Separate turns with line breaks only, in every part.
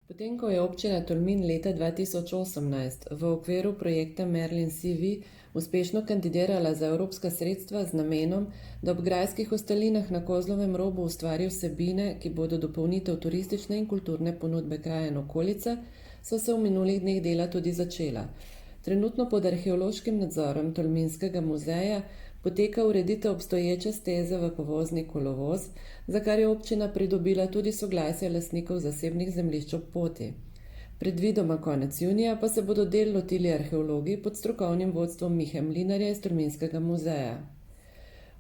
Potem, ko je občina Tolmin leta 2018 v okviru projekta Merlin CV uspešno kandidirala za evropska sredstva z namenom, da ob grajskih ostalinah na Kozlovem robu ustvari vsebine, ki bodo dopolnitev turistične in kulturne ponudbe kraja in okolice, so se v minulih dneh dela tudi začela. Trenutno pod arheološkim nadzorom Tolminskega muzeja poteka ureditev obstoječe steze v povozni kolovoz, za kar je občina pridobila tudi soglasje lastnikov zasebnih zemljišč ob poti. Predvidoma konec junija pa se bodo del lotili arheologi pod strokovnim vodstvom Mihe Mlinarja iz Tolminskega muzeja.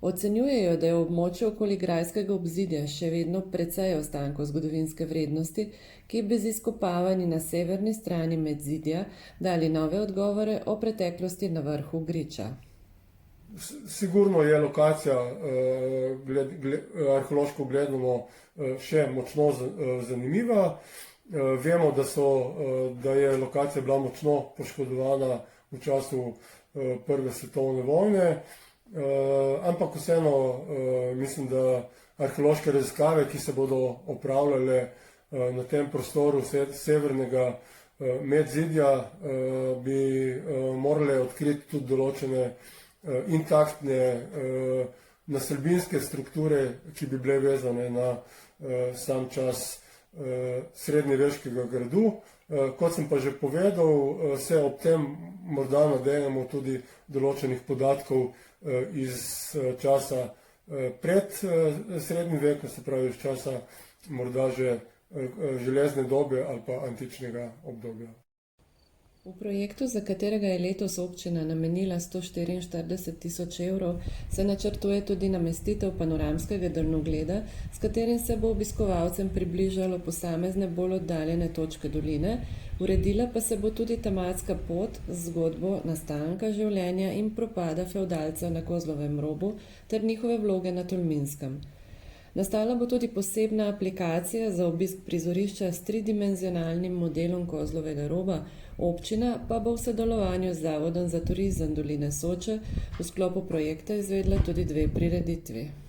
Ocenjujejo, da je v območju okoli grajskega obzidja še vedno precej ostankov zgodovinske vrednosti, ki bez izkopavanj na severni strani Medzidja dali nove odgovore o preteklosti na vrhu Griča.
Sigurno je lokacija arheološko gledano še močno zanimiva. Vemo, da je lokacija bila močno poškodovana v času Prve svetovne vojne, ampak vseeno mislim, da arheološke raziskave, ki se bodo opravljale na tem prostoru severnega Medzidja, bi morale odkriti tudi določene intaktne naselbinske strukture, ki bi bile vezane na sam čas srednjeveškega gradu. Kot sem pa že povedal, se ob tem morda nadejamo tudi določenih podatkov iz časa pred srednjim vekom, se pravi iz časa morda že železne dobe ali pa antičnega obdobja.
V projektu, za katerega je letos občina namenila 144.000 evrov, se načrtuje tudi namestitev panoramskega daljnogleda, s katerim se bo obiskovalcem približalo posamezne bolj oddaljene točke doline, uredila pa se bo tudi tematska pot z zgodbo nastanka, življenja in propada fevdalcev na Kozlovem robu ter njihove vloge na Tolminskem. Nastala bo tudi posebna aplikacija za obisk prizorišča s tridimenzionalnim modelom Kozlovega roba, občina pa bo v sodelovanju z Zavodom za turizem doline Soče v sklopu projekta izvedla tudi 2 prireditvi.